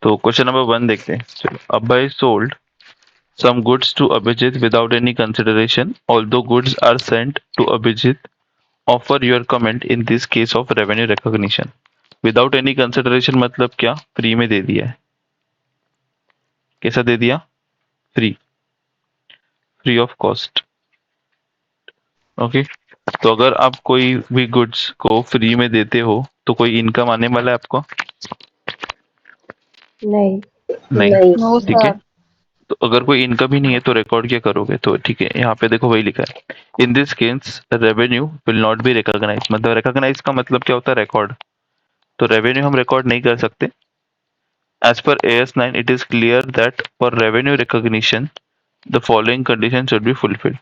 तो question number 1 देखते हैं। चलो, अभय sold some goods to Abhijit without any consideration. Although goods are sent to Abhijit, offer your comment in this case of revenue recognition. Without any consideration मतलब क्या? Free में दे दिया है। कैसा दे दिया? Free, free of cost. Okay, तो अगर आप कोई भी गुड्स को फ्री में देते हो तो कोई इनकम आने वाला है आपको? नहीं। नहीं। नो ठीक है, सर। तो अगर कोई इनकम ही नहीं है तो रिकॉर्ड क्या करोगे? तो ठीक है, यहाँ पे देखो वही लिखा है, in this case revenue will not be recognise. मतलब रिकॉग्नाइज का मतलब क्या होता है? रिकॉर्ड। तो रेवेन्यू हम रिकॉर्ड नहीं कर सकते। As per AS9 it is clear that for revenue recognition the following condition should be fulfilled.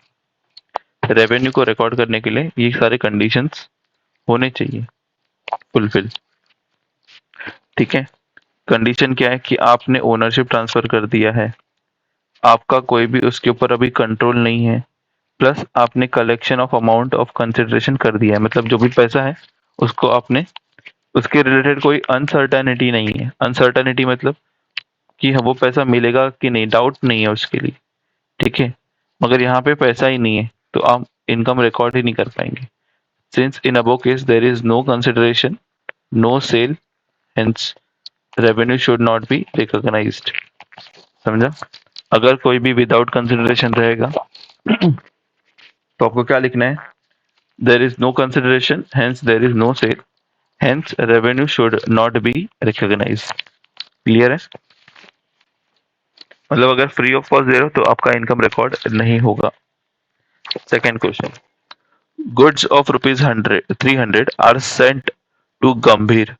Revenue को रिकॉर्ड करने के लिए ये सारे कंडीशंस होने चाहिए फुलफिल। ठीक है, कंडीशन क्या है कि आपने ओनरशिप ट्रांसफर कर दिया है, आपका कोई भी उसके ऊपर अभी कंट्रोल नहीं है, प्लस आपने collection of amount of consideration कर दिया है। मतलब जो भी पैसा है उसको आपने, उसके रिलेटेड कोई अनसर्टेनिटी नहीं है। अनसर्टेनिटी मतलब कि वो पैसा मिलेगा कि नहीं, डाउट नहीं है उसके लिए। ठीक है, मगर यहाँ पे पैसा ही नहीं है तो आप इनकम रिकॉर्ड ही नहीं कर पाएंगे। Since in above case there is no consideration, no sale, hence revenue should not be recognised. समझा? अगर कोई भी विदाउट कंसिडरेशन रहेगा तो आपको क्या लिखना है? There is no consideration, hence there is no sale, hence revenue should not be recognised. Clear है? मतलब अगर फ्री ऑफ कॉस्ट दे रहे हो तो आपका इनकम रिकॉर्ड नहीं होगा। Second question, goods of ₹300 are sent to Gambhir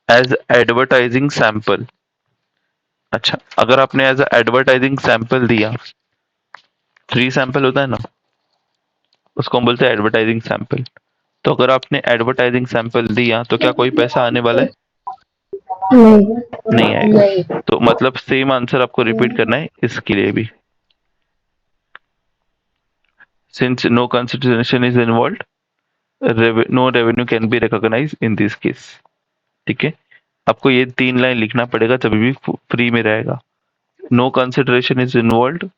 as advertising sample. अच्छा, अगर आपने एज एडवर्टाइजिंग सैंपल दिया, फ्री सैंपल होता है ना, उसको हम बोलते हैं एडवर्टाइजिंग सैंपल। तो अगर आपने एडवर्टाइजिंग सैंपल दिया तो क्या कोई पैसा आने वाला है? नहीं। नहीं आएगा। नहीं। तो मतलब सेम आंसर आपको रिपीट करना है इसके लिए भी। Since no consideration is involve, no revenue can be recognise in this case. ठीक है, आपको ये 3 लाइन लिखना पड़ेगा तभी भी फ्री में रहेगा। No consideration is involve,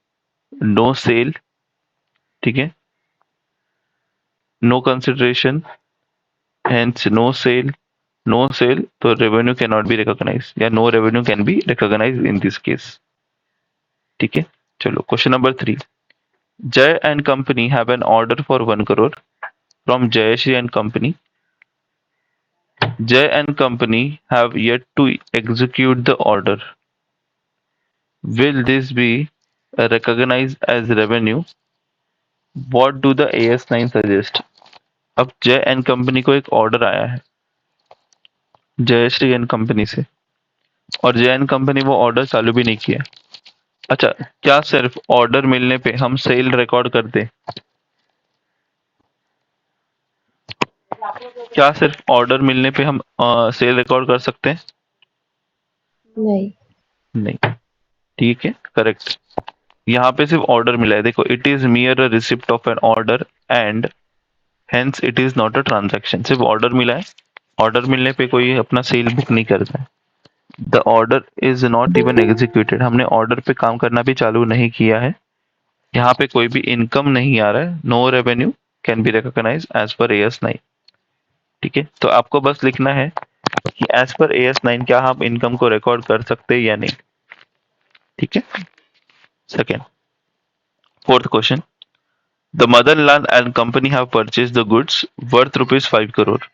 no sale, ठीक है, no consideration, hence no sale, no sale, तो revenue can not be recognise या no revenue can be recognise in this case. ठीक है, चलो question number 3, Jay and company have an order for 1 crore from Jayshree and company. Jay and company have yet to execute the order. Will this be recognized as revenue? What do the AS9 suggest? अब जय and company को एक order आया है Jayashree and company से, और जय and company वो ऑर्डर चालू भी नहीं किया। अच्छा, क्या सिर्फ ऑर्डर मिलने पे हम सेल रिकॉर्ड कर दें? क्या सिर्फ ऑर्डर मिलने पे हम सेल रिकॉर्ड कर सकते हैं? नहीं। नहीं। ठीक है, करेक्ट। यहाँ पे सिर्फ ऑर्डर मिला है। देखो, it is mere a receipt of an order and hence it is not a transaction. सिर्फ ऑर्डर मिला है, ऑर्डर मिलने पे कोई अपना सेल बुक नहीं करता है। The order is not even executed, हमने ऑर्डर पे काम करना भी चालू नहीं किया है। यहाँ पे कोई भी इनकम नहीं आ रहा है। No revenue can be recognise as per AS9। ठीक है, तो आपको बस लिखना है कि एज पर AS9 क्या हम इनकम को रिकॉर्ड कर सकते हैं या नहीं। ठीक है, second, fourth question, the Madanlal and company have purchase the goods worth ₹5 crore.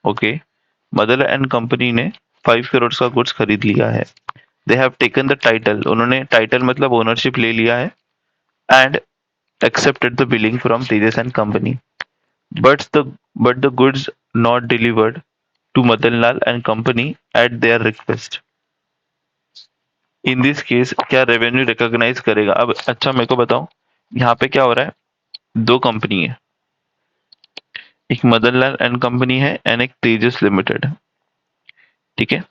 Okay, Madarlal and company ने 5 करोड़ का गुड्स खरीद लिया है। They have taken the title, उन्होंने टाइटल मतलब ओनरशिप ले लिया है, and accepted the billing from Tejas and company. But the goods not delivered to Madanlal and company at their request. In this case क्या revenue recognise करेगा? अब अच्छा मेरे को बताओ, यहाँ पे क्या हो रहा है? 2 कंपनी है, एक मदनलाल एंड कंपनी है एंड एक तेजस लिमिटेड। ठीक है,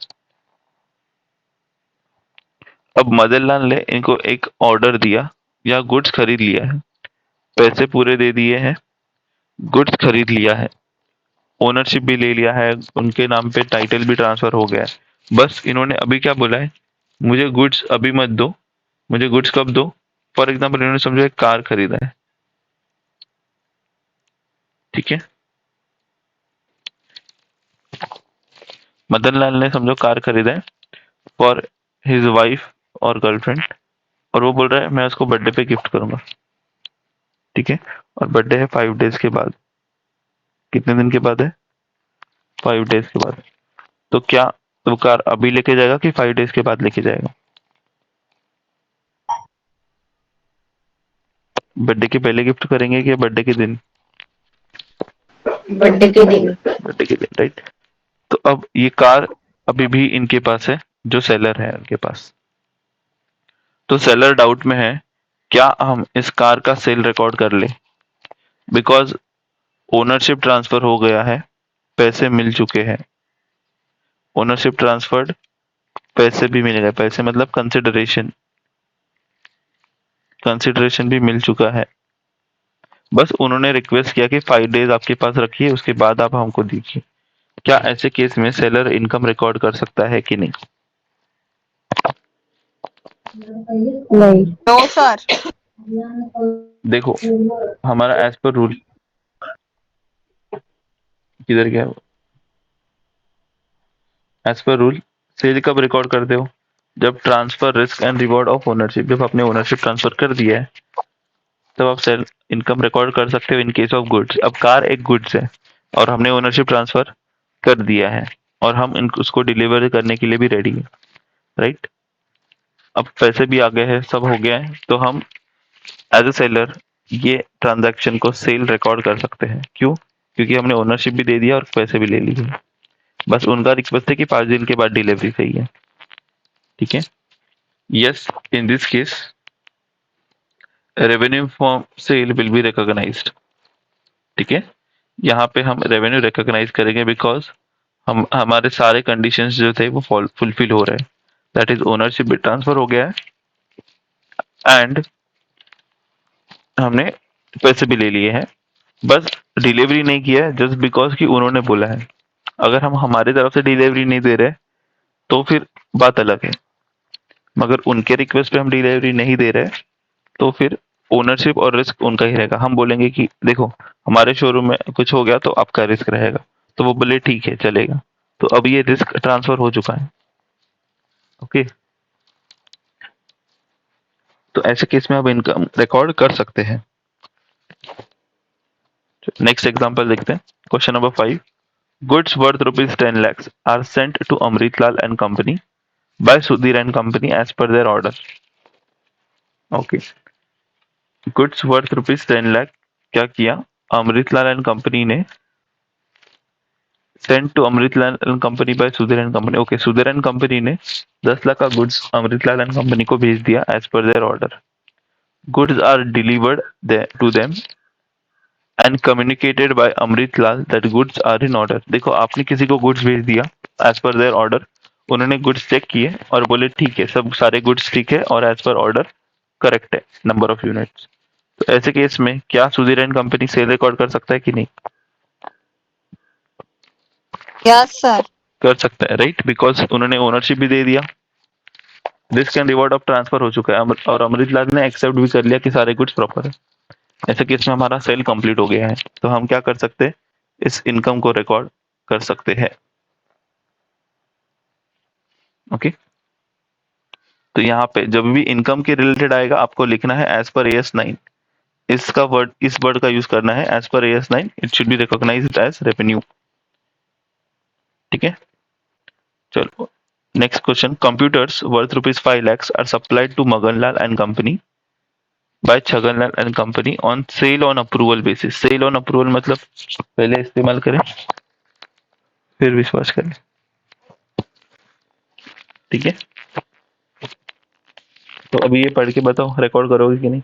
अब मदनलाल ने इनको एक ऑर्डर दिया या गुड्स खरीद लिया है, पैसे पूरे दे दिए हैं, गुड्स खरीद लिया है, ओनरशिप भी ले लिया है, उनके नाम पे टाइटल भी ट्रांसफर हो गया है। बस इन्होंने अभी क्या बोला है मुझे गुड्स अभी मत दो, मुझे गुड्स कब दो? फॉर एग्जाम्पल इन्होंने समझो एक कार खरीदा है, ठीक है। मदन लाल ने समझो कार खरीदा है फॉर हिज वाइफ और गर्लफ्रेंड, और वो बोल रहा है मैं उसको बर्थडे पे गिफ्ट करूंगा, ठीक है। और बर्थडे है 5 डेज के बाद। कितने दिन के बाद है? 5 डेज के बाद। तो क्या वो कार अभी लेके जाएगा कि 5 डेज के बाद लेके जाएगा? बर्थडे के पहले गिफ्ट करेंगे कि बर्थडे के दिन? बर्थडे के दिन। बर्थडे के दिन, राइट। तो अब ये कार अभी भी इनके पास है, जो सेलर है उनके पास। तो सेलर डाउट में है, क्या हम इस कार का सेल रिकॉर्ड कर ले? बिकॉज ओनरशिप ट्रांसफर हो गया है, पैसे मिल चुके हैं। ओनरशिप ट्रांसफर्ड, पैसे भी मिल गए। पैसे मतलब कंसिडरेशन, कंसिडरेशन भी मिल चुका है। बस उन्होंने रिक्वेस्ट किया कि 5 डेज आपके पास रखिए, उसके बाद आप हमको दीजिए। क्या ऐसे केस में सेलर इनकम रिकॉर्ड कर सकता है कि नहीं? नहीं। No sir. देखो हमारा एज पर रूल, किधर गया वो? एज पर रूल सेल कब रिकॉर्ड करते हो? जब transfer risk and reward of ownership, जब आपने ओनरशिप ट्रांसफर कर दिया है तब आप सेल इनकम रिकॉर्ड कर सकते हो इन केस ऑफ गुड्स। अब कार एक गुड्स है और हमने ओनरशिप ट्रांसफर कर दिया है और हम उसको डिलीवर करने के लिए भी रेडी है, राइट। अब पैसे भी आ गए हैं, सब हो गया है, तो हम एज अ सेलर ये ट्रांजैक्शन को सेल रिकॉर्ड कर सकते हैं। क्यों? क्योंकि हमने ओनरशिप भी दे दिया और पैसे भी ले लिए। बस उनका रिक्वेस्ट है कि 5 दिन के बाद डिलीवरी चाहिए, ठीक है। Yes, in this case revenue from sale will be recognised, ठीक है। यहाँ पे हम रेवेन्यू रिकॉग्नाइज करेंगे बिकॉज हम हमारे सारे कंडीशंस जो थे वो फुलफिल हो रहे हैं। दैट इज ओनरशिप भी ट्रांसफर हो गया है एंड हमने पैसे भी ले लिए हैं। बस डिलीवरी नहीं किया है जस्ट बिकॉज कि उन्होंने बोला है। अगर हम हमारी तरफ से डिलीवरी नहीं दे रहे तो फिर बात अलग है, मगर उनके रिक्वेस्ट पे हम डिलीवरी नहीं दे रहे तो फिर ओनरशिप और रिस्क उनका ही रहेगा। हम बोलेंगे कि देखो हमारे शोरूम में कुछ हो गया तो आपका रिस्क रहेगा, तो वो बोले ठीक है चलेगा। तो अब ये रिस्क ट्रांसफर हो चुका है, ओके। तो ऐसे केस में आप इनकम रिकॉर्ड कर सकते हैं। नेक्स्ट एग्जांपल देखते हैं, question number 5। Goods worth ₹10 lakhs are sent to Amritlal and company by Sudhir and company as per their order, okay. Goods worth ₹10 lakh क्या किया? अमृतलाल एंड कंपनी ने sent to Amritlal and company by Sudhir and company, okay. Sudhir and company ने 10 लाख का goods Amritlal and company को भेज दिया as per their order. Goods are delivered to them and communicated by Amritlal that goods are in order. देखो आपने किसी को गुड्स भेज दिया एज पर देयर ऑर्डर, उन्होंने गुड्स चेक किए और बोले ठीक है, सब सारे गुड्स ठीक है और एज पर ऑर्डर करेक्ट है नंबर ऑफ यूनिट्स। तो ऐसे केस में क्या Sudhir and company sale record कर सकता है कि नहीं? Yes sir. कर सकता है, राइट, बिकॉज उन्होंने ओनरशिप भी दे दिया, risk and reward of transfer हो चुका है और अमृतलाल ने एक्सेप्ट भी कर लिया कि सारे गुड्स प्रॉपर है। ऐसे केस में हमारा सेल कंप्लीट हो गया है, तो हम क्या कर सकते हैं? इस इनकम को रिकॉर्ड कर सकते हैं, ओके। तो यहाँ पे जब भी इनकम के रिलेटेड आएगा आपको लिखना है एज पर AS9। इसका वर्ड, इस वर्ड का यूज करना है as per AS9, it should be recognised as revenue, ठीक है। चलो next question. Computers worth ₹5 lakhs are supplied to Maganlal and company by Chhaganlal and company on sale on approval basis. Sale on approval मतलब पहले इस्तेमाल करें फिर विश्वास करें, ठीक है। तो अभी ये पढ़ के बताओ रिकॉर्ड करोगे कि नहीं?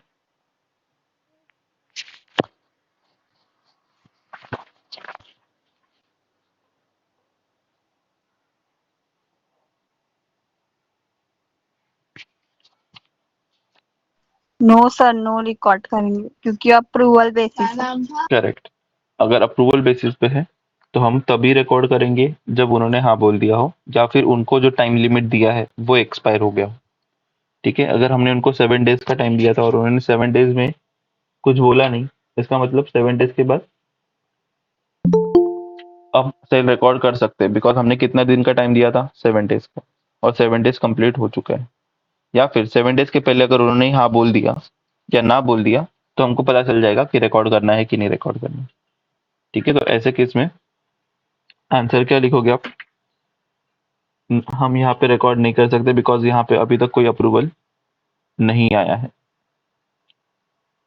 नो सर, नो रिकॉर्ड करेंगे क्योंकि अप्रूवल बेसिस है। करेक्ट। अगर अप्रूवल बेसिस पे है तो हम तभी रिकॉर्ड करेंगे जब उन्होंने हाँ बोल दिया हो या फिर उनको जो टाइम लिमिट दिया है वो एक्सपायर हो गया हो। ठीक है, अगर हमने उनको 7 डेज का टाइम दिया था और उन्होंने 7 डेज में कुछ बोला नहीं, इसका मतलब 7 डेज के बाद अब सेल रिकॉर्ड कर सकते हैं, बिकॉज हमने कितना दिन का टाइम दिया था, 7 डेज का, और 7 डेज कंप्लीट हो चुका है। या फिर 7 डेज के पहले अगर उन्होंने हाँ बोल दिया या ना बोल दिया तो हमको पता चल जाएगा कि रिकॉर्ड करना है कि नहीं रिकॉर्ड करना है। ठीक है, तो ऐसे केस में आंसर क्या लिखोगे आप? हम यहाँ पे रिकॉर्ड नहीं कर सकते बिकॉज यहाँ पे अभी तक कोई अप्रूवल नहीं आया है।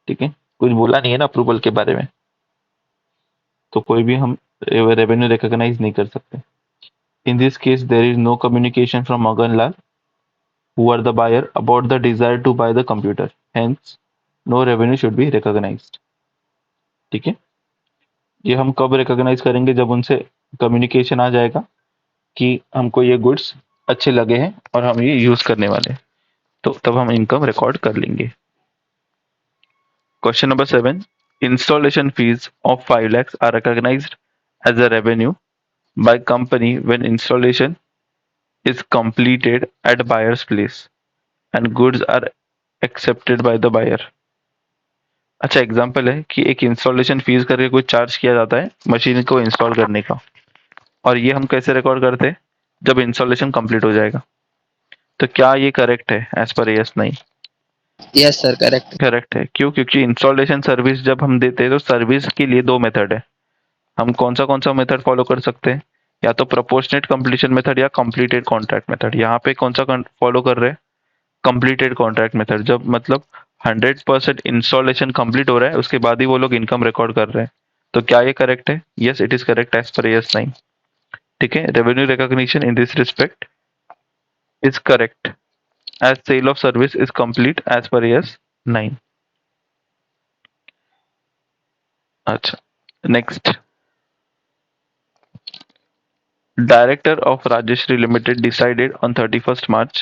ठीक है, कुछ बोला नहीं है ना अप्रूवल के बारे में, तो कोई भी हम रेवेन्यू रिकॉग्नाइज नहीं कर सकते। In this case there is no communication from Maganlal who are the buyer about the desire to buy the computer, hence no revenue should be recognized। ठीक है, ये हम कब रिकॉग्नाइज करेंगे? जब उनसे कम्युनिकेशन आ जाएगा कि हमको ये गुड्स अच्छे लगे हैं और हम ये यूज करने वाले हैं, तो तब हम इनकम रिकॉर्ड कर लेंगे। Question number 7, installation fees of 5 lakhs are recognized as a revenue by company when installation is completed at buyer's place and goods are accepted by the buyer। अच्छा, एग्जाम्पल है कि एक इंस्टॉलेशन फीस करके कुछ charge किया जाता है machine को इंस्टॉल करने का, और ये हम कैसे रिकॉर्ड करते हैं? जब इंस्टॉलेशन कंप्लीट हो जाएगा। तो क्या ये करेक्ट है एज पर यस? नहीं, यस सर, करेक्ट। करेक्ट है। क्यों? क्योंकि इंस्टॉलेशन सर्विस जब हम देते हैं तो सर्विस के लिए दो मेथड है। हम कौन सा मेथड फॉलो कर सकते हैं? या तो प्रोपोर्शनेट कंप्लीशन मेथड या कंप्लीटेड कॉन्ट्रैक्ट मेथड। यहाँ पे कौन सा फॉलो कर रहे हैं? Completed contract method. जब मतलब 100% इंस्टॉलेशन कंप्लीट हो रहा है उसके बाद ही वो लोग इनकम रिकॉर्ड कर रहे हैं। तो क्या ये करेक्ट है? Yes, it is correct as per AS 9। ठीक है, revenue recognition in this respect is correct as sale of service is complete as per AS 9। अच्छा, next, director of Rajshri limited decided on 31st March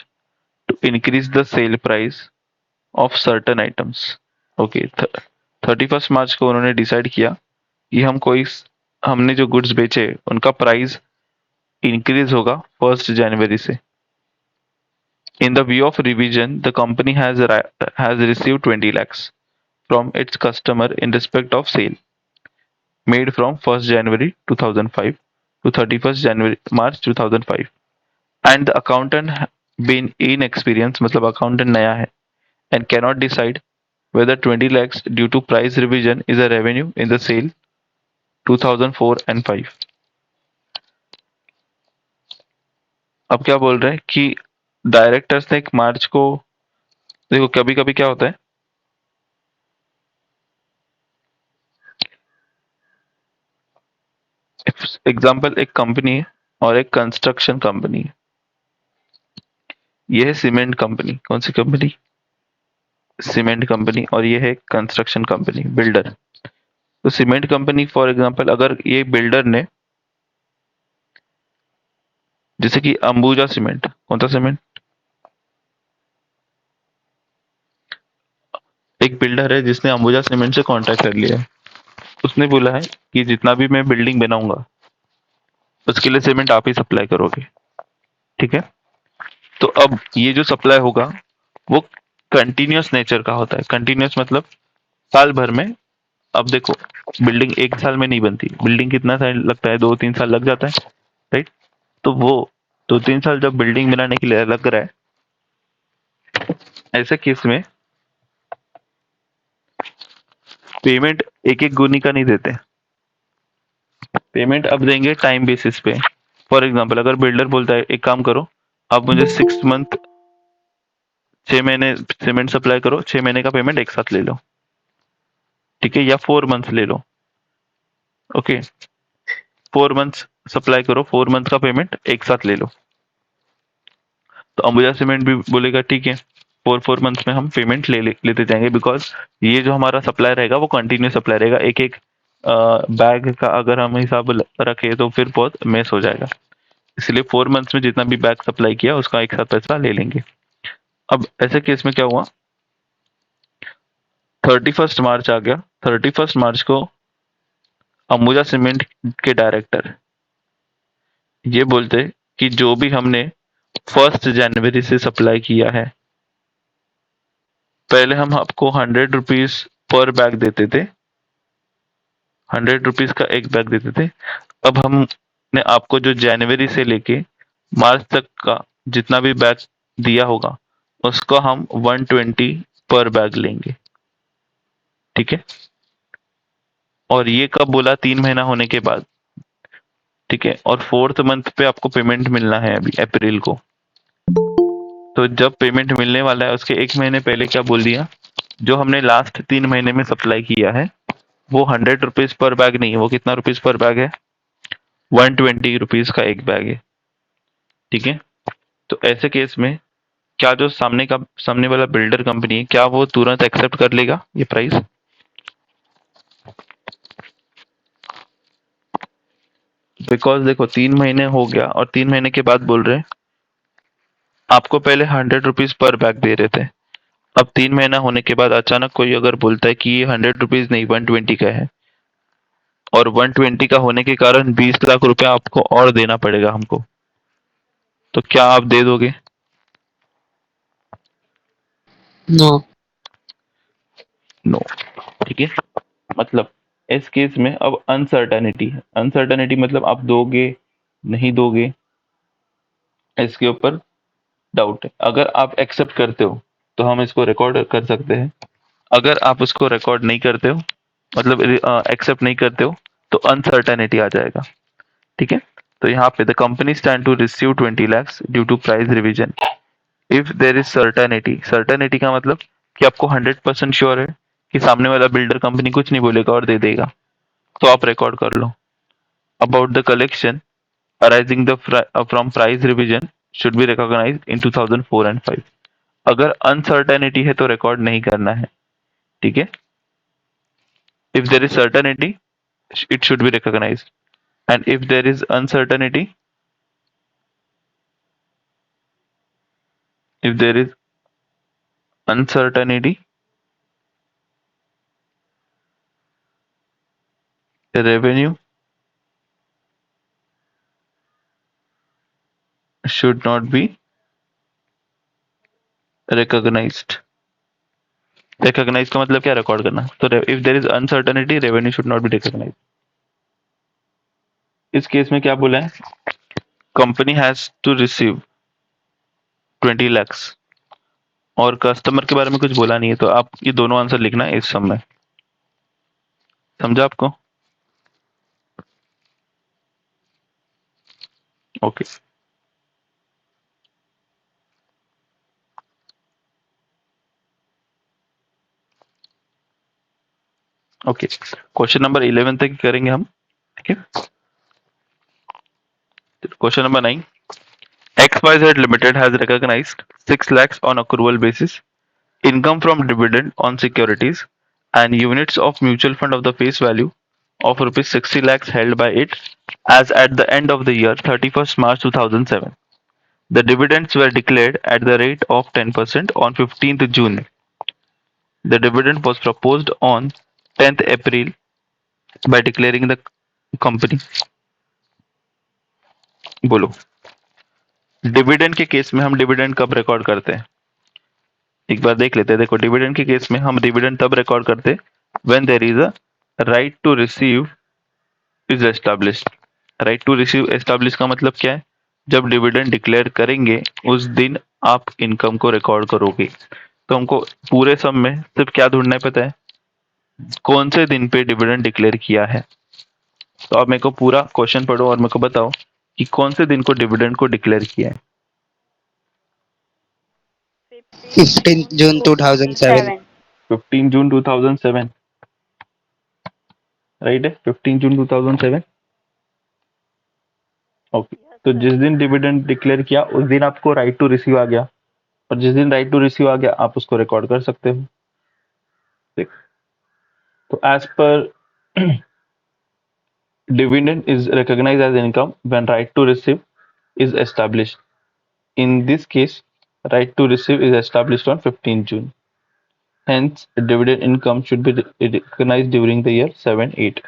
to increase the sale price of certain items। Okay, 31st March को उन्होंने decide किया कि हमने जो goods बेचे उनका price increase होगा 1st January से। In the view of revision the company has received 20 lakhs from its customer in respect of sale made from 1st January 2005 to 31st March 2005 and the accountant been inexperienced, मतलब accountant नया है, and cannot decide whether 20 lakhs due to price revision is a revenue in the sale 2004 and 5। अब क्या बोल रहे हैं कि directors ने एक मार्च को, देखो कभी कभी क्या होता है, एग्जाम्पल एक कंपनी है और एक कंस्ट्रक्शन कंपनी है। ये है सीमेंट कंपनी। कौन सी कंपनी? Cement company. और ये है कंस्ट्रक्शन कंपनी, बिल्डर। तो सीमेंट कंपनी फॉर एग्जांपल, अगर ये बिल्डर ने, जैसे कि अंबुजा सीमेंट, कौन सा सीमेंट? एक बिल्डर है जिसने अंबुजा सीमेंट से कॉन्ट्रैक्ट कर लिया है। उसने बोला है कि जितना भी मैं बिल्डिंग बनाऊंगा उसके लिए सीमेंट आप ही सप्लाई करोगे। ठीक है, तो अब ये जो सप्लाई होगा वो कंटिन्यूअस नेचर का होता है। कंटिन्यूअस मतलब साल भर में। अब देखो, बिल्डिंग एक साल में नहीं बनती, बिल्डिंग कितना टाइम लगता है? 2-3 साल लग जाता है, राइट? तो वो 2-3 साल जब बिल्डिंग बनाने के लिए लग रहा है, ऐसे केस में पेमेंट एक एक गुनी का नहीं देते। पेमेंट अब देंगे टाइम बेसिस पे। फॉर एग्जांपल, अगर बिल्डर बोलता है एक काम करो, आप मुझे 6 मंथ 6 महीने सीमेंट सप्लाई करो, 6 महीने का पेमेंट एक साथ ले लो। ठीक है, या 4 मंथ ले लो। ओके, 4 मंथ सप्लाई करो, 4 मंथ का पेमेंट एक साथ ले लो। तो अंबुजा सीमेंट भी बोलेगा ठीक है, 4 मंथ्स में हम पेमेंट लेते जाएंगे, बिकॉज ये जो हमारा सप्लाई रहेगा वो कंटिन्यू सप्लाई रहेगा। एक एक बैग का अगर हम हिसाब रखें तो फिर बहुत मेस हो जाएगा। इसलिए 4 मंथ्स में जितना भी बैग सप्लाई किया उसका एक साथ पैसा ले लेंगे। अब ऐसे केस में क्या हुआ, 31st March आ गया। 31st March को अंबुजा सीमेंट के डायरेक्टर ये बोलते कि जो भी हमने 1 जनवरी से सप्लाई किया है, पहले हम आपको 100 रुपीज पर बैग देते थे, 100 रुपीज का एक बैग देते थे। अब हमने आपको जो जनवरी से लेके मार्च तक का जितना भी बैग दिया होगा उसको हम 120 पर बैग लेंगे, ठीक है। और ये कब बोला? 3 महीना होने के बाद, ठीक है। और 4th मंथ पे आपको पेमेंट मिलना है अभी अप्रैल को। तो जब पेमेंट मिलने वाला है उसके 1 महीने पहले क्या बोल दिया, जो हमने लास्ट 3 महीने में सप्लाई किया है वो 100 रुपीज पर बैग नहीं है, वो कितना रुपीज पर बैग है? 120 रुपीज का एक बैग है, ठीक है। तो ऐसे केस में क्या जो सामने वाला बिल्डर कंपनी है, क्या वो तुरंत एक्सेप्ट कर लेगा ये प्राइस? बिकॉज देखो 3 महीने हो गया और 3 महीने के बाद बोल रहे हैं आपको पहले 100 रुपीज पर बैग दे रहे थे। अब 3 महीना होने के बाद अचानक कोई अगर बोलता है कि ये 100 रुपीज नहीं 120 का है, और 120 का होने के कारण 20 लाख रुपया आपको और देना पड़ेगा हमको, तो क्या आप दे दोगे? नो। नो, ठीक है। मतलब इस केस में अब अनसर्टेनिटी है। अनसर्टेनिटी मतलब आप दोगे नहीं दोगे, इसके ऊपर डाउट है। अगर आप एक्सेप्ट करते हो तो हम इसको रिकॉर्ड कर सकते हैं, अगर आप उसको रिकॉर्ड नहीं करते हो मतलब एक्सेप्ट नहीं करते हो तो अनसर्टेनिटी आ जाएगा, ठीक है। तो यहाँ पे the company stand to receive 20 lakhs due to price revision if there is certainty. Certainty का मतलब कि आपको 100% श्योर है कि सामने वाला बिल्डर कंपनी कुछ नहीं बोलेगा और दे देगा, तो आप रिकॉर्ड कर लो। About the collection arising the from price revision should be recognised in 2004 and 5। अगर अनसर्टेनिटी है तो रिकॉर्ड नहीं करना है, ठीक है। If there is certainty it should be recognized, and if there is uncertainty, if there is uncertainty, the revenue should not be recognized। recognize का मतलब क्या? रिकॉर्ड करना। तो if there is uncertainty revenue should not be recognized। इस केस में क्या बोला है? Company has to receive 20 lakhs और कस्टमर के बारे में कुछ बोला नहीं है, तो आप ये दोनों आंसर लिखना है इस सम में। समझा आपको? ओके ओके, क्वेश्चन नंबर 11 तक करेंगे हम, ठीक है। Question number 9, XYZ Limited has recognized 6 lakhs on accrual basis income from dividend on securities and units of mutual fund of the face value of rupees 60 lakhs held by it as at the end of the year 31st March 2007. The dividends were declared at the rate of 10% on 15th June. The dividend was proposed on 10th April by declaring the company। बोलो, dividend के case में हम dividend कब record करते हैं? एक बार देख लेते हैं। देखो डिविडेंड के केस में हम डिविडेंड तब रिकॉर्ड करते when there is a right to receive is established. Right to receive establish का मतलब क्या है? जब डिविडेंड डिक्लेयर करेंगे उस दिन आप इनकम को रिकॉर्ड करोगे। तो हमको पूरे सम में सिर्फ क्या ढूंढना है पता है? कौन से दिन पे डिविडेंड डिक्लेयर किया है। तो आप मेरे को पूरा क्वेश्चन पढ़ो और मेरे को बताओ कि कौन से दिन को डिविडेंड को डिक्लेयर किया है। 15th June 2007। 15 जून 2007, राइट है? 15 जून 2007। ओके, तो जिस दिन डिविडेंड डिक्लेयर किया उस दिन आपको राइट टू रिसीव आ गया, और जिस दिन राइट टू रिसीव आ गया आप उसको रिकॉर्ड कर सकते हो। ठीक, तो as per dividend is recognized as income when right to receive is established. In this case, right to receive is established on 15 June. Hence, dividend income should be recognized during the year 7-8,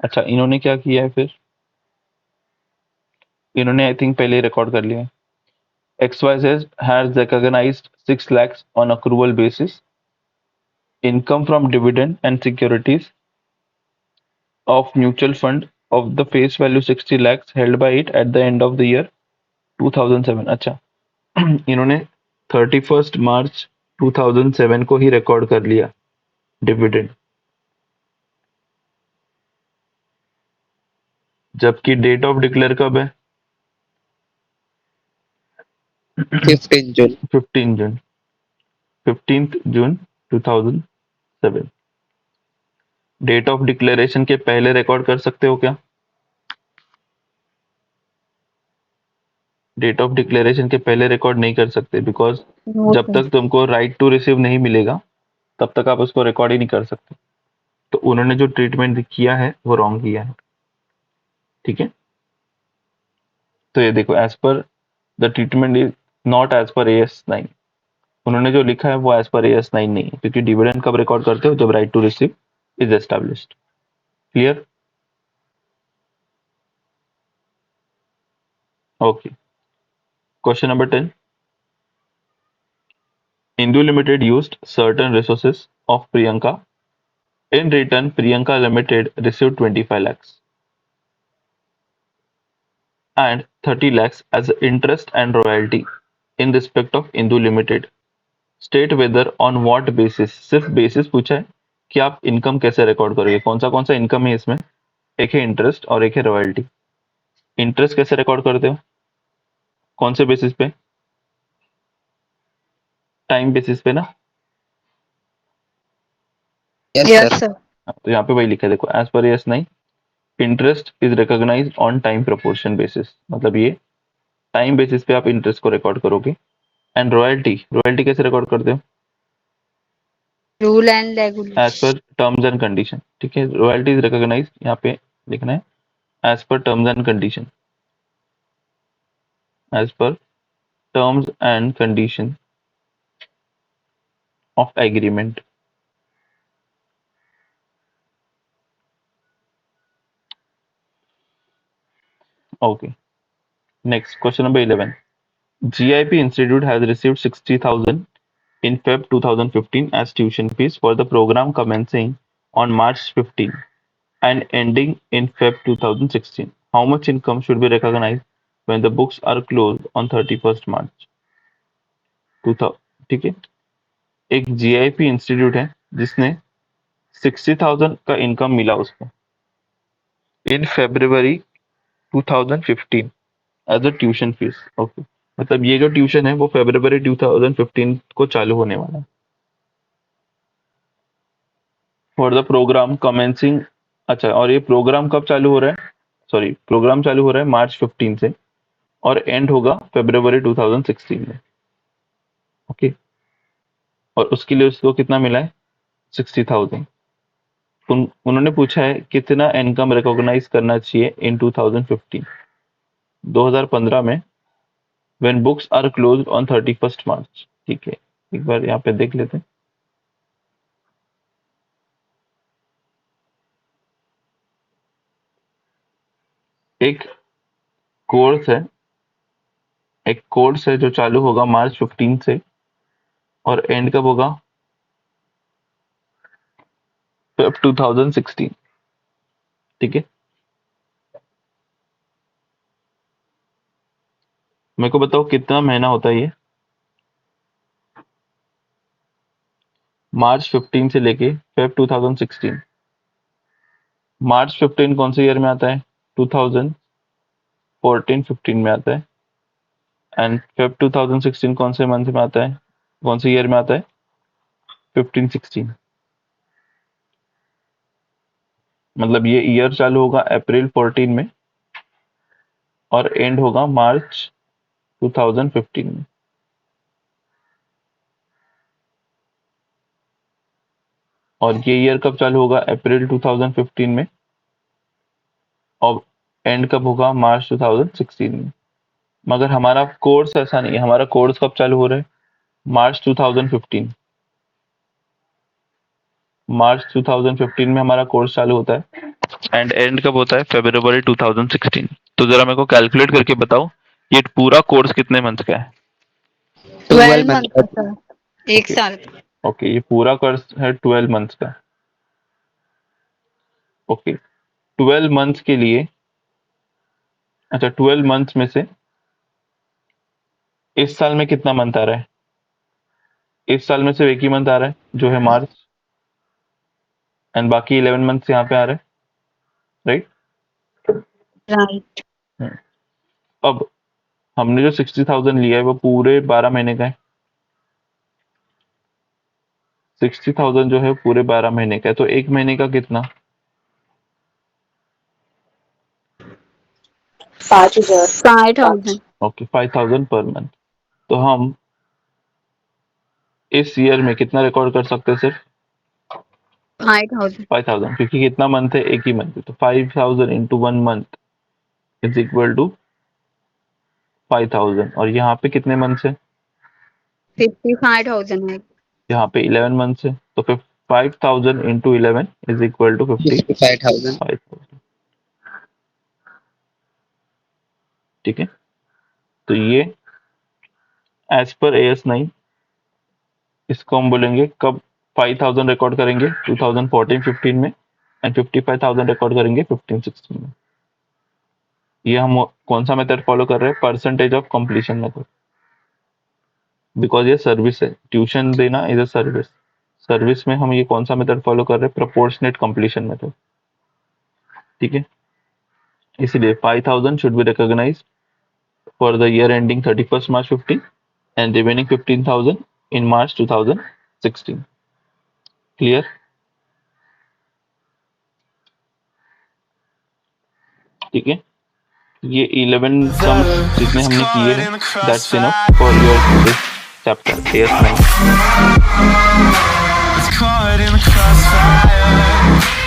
अच्छा, इन्होंने क्या किया है फिर? इन्होंने I think पहले ही record कर लिया है। XYZ has recognized 6 lakhs on accrual basis income from dividend and securities of mutual fund of the face value 60 lakhs held by it at the end of the year 2007। अच्छा, इन्होंने 31 मार्च 2007 को ही record कर लिया dividend, जबकि date of declare कब है? 15 June. 15 June 15 June 2007। Date of declaration के पहले रिकॉर्ड कर सकते हो क्या? डेट ऑफ डिक्लेरेशन के पहले रिकॉर्ड नहीं कर सकते, बिकॉज No, जब sir. तक तुमको राइट टू रिसीव नहीं मिलेगा तब तक आप उसको रिकॉर्ड ही नहीं कर सकते। तो उन्होंने जो ट्रीटमेंट किया है वो रॉन्ग किया है, ठीक है। तो ये देखो, as per the treatment is not as per AS9। उन्होंने जो लिखा है वो एज पर AS9 नहीं है, क्योंकि डिविडेंड कब रिकॉर्ड करते हो? जब right to receive is established. Clear? Okay. Question number 10। Indu Limited used certain resources of Priyanka. In return, Priyanka Limited received 25 lakhs and 30 lakhs as interest and royalty in respect of Indu Limited. State whether on what basis, सिर्फ basis पूछा है कि आप income कैसे record करोगे, कौन सा income है इसमें? एक है इंटरेस्ट और एक है रॉयल्टी। इंटरेस्ट कैसे रिकॉर्ड करते हो? कौन से बेसिस पे? टाइम बेसिस पे ना। Yes, Yes, sir. sir. तो यहाँ पे वही लिखा है, देखो, as per AS9 interest is recognised on time proportion basis, मतलब ये टाइम बेसिस पे आप इंटरेस्ट को रिकॉर्ड करोगे। एंड रॉयल्टी, रॉयल्टी कैसे रिकॉर्ड करते हो? Rule and as regulation. Per terms and condition, ठीक है। रॉयल्टी इज रिकॉग्नाइज, यहाँ पे लिखना है as per terms and condition, as per terms and condition of agreement. Okay, next question number 11। GIP Institute has received 60,000 in Feb 2015 as tuition fees for the program commencing on March 15 and ending in Feb 2016. How much income should be recognized when the books are closed on 31st March 2000? ठीक है, एक GIP institute है जिसने 60,000 का income मिला उसको in February 2015 as a tuition fees. Okay, मतलब ये जो ट्यूशन है वो February 2015 को चालू होने वाला है फॉर द प्रोग्राम कमेंसिंग। अच्छा, और ये प्रोग्राम कब चालू हो रहा है? सॉरी, प्रोग्राम चालू हो रहा है March 15 से और एंड होगा February 2016 में। ओके, और उसके लिए उसको कितना मिला है? 60,000। उन्होंने पूछा है कितना इनकम रिकॉग्नाइज करना चाहिए इन 2015, 2015 में, when books are closed on 31st March. ठीक है, एक बार यहाँ पे देख लेते हैं। एक कोर्स है, एक कोर्स है जो चालू होगा March 15 से और एंड कब होगा? Feb 2016। ठीक है, मेरे को बताओ कितना महीना होता है ये? March 15 से लेके Feb 2016। March 15 कौन से ईयर में आता है? 2014-15 में आता है। एंड Feb 2016 कौन से मंथ में आता है, कौन से ईयर में आता है? 15-16। मतलब ये ईयर चालू होगा अप्रैल 14 में और एंड होगा March 2015 में। और ये ईयर कब चालू होगा? अप्रैल 2015 में और एंड कब होगा? March 2016 में। मगर हमारा कोर्स ऐसा नहीं है, हमारा कोर्स कब चालू हो रहा है? March 2015। मार्च 2015 में हमारा कोर्स चालू होता है एंड एंड कब होता है? फरवरी 2016। तो जरा मेरे को कैलकुलेट करके बताओ ये पूरा कोर्स कितने मंथ का है? 12 month मंथ का सर, एक Okay. साल। ओके, ये पूरा कोर्स है 12 मंथ्स का। ओके, 12 मंथ्स के लिए, अच्छा 12 मंथ्स में से इस साल में कितना मंथ आ रहा है? इस साल में सिर्फ एक ही मंथ आ रहा है जो है मार्च, एंड बाकी 11 मंथ्स यहाँ पे आ रहे हैं, राइट? राइट। अब हमने जो 60,000 लिया है वो पूरे 12 महीने का है। 60,000 जो है पूरे 12 महीने का है, तो एक महीने का कितना? 5,000। 5,000। Okay, 5,000 per month. तो हम इस ईयर में कितना रिकॉर्ड कर सकते हैं? सिर्फ 5,000। 5,000, क्योंकि कितना मंथ है? एक ही मंथ है, तो 5,000 into 1 month is equal to 5,000। और यहाँ पे कितने मंथ्स है? 55,000 है। यहाँ पे 11 मंथ्स है, तो फिर 5,000 इंटू 11 इज इक्वल टू 55,000. 55,000। ठीक है, तो ये एज पर AS9 इसको हम बोलेंगे कब 5,000 रिकॉर्ड करेंगे? 2014-15 में, एंड 55,000 रिकॉर्ड करेंगे 15-16 में। ये हम कौन सा मेथड फॉलो कर रहे हैं? Percentage of completion method, because ये सर्विस है, ट्यूशन देना इज अ सर्विस। सर्विस में हम ये कौन सा मेथड फॉलो कर रहे हैं? Proportionate completion method. ठीक है, इसलिए 5,000 should be recognised for the year ending 31st March 15 and remaining 15,000 in March 2016. Clear? ठीक है, ये 11 सम्स जितने हमने किए हैं, that's enough for your this chapter AS9। It's caught in the crossfire.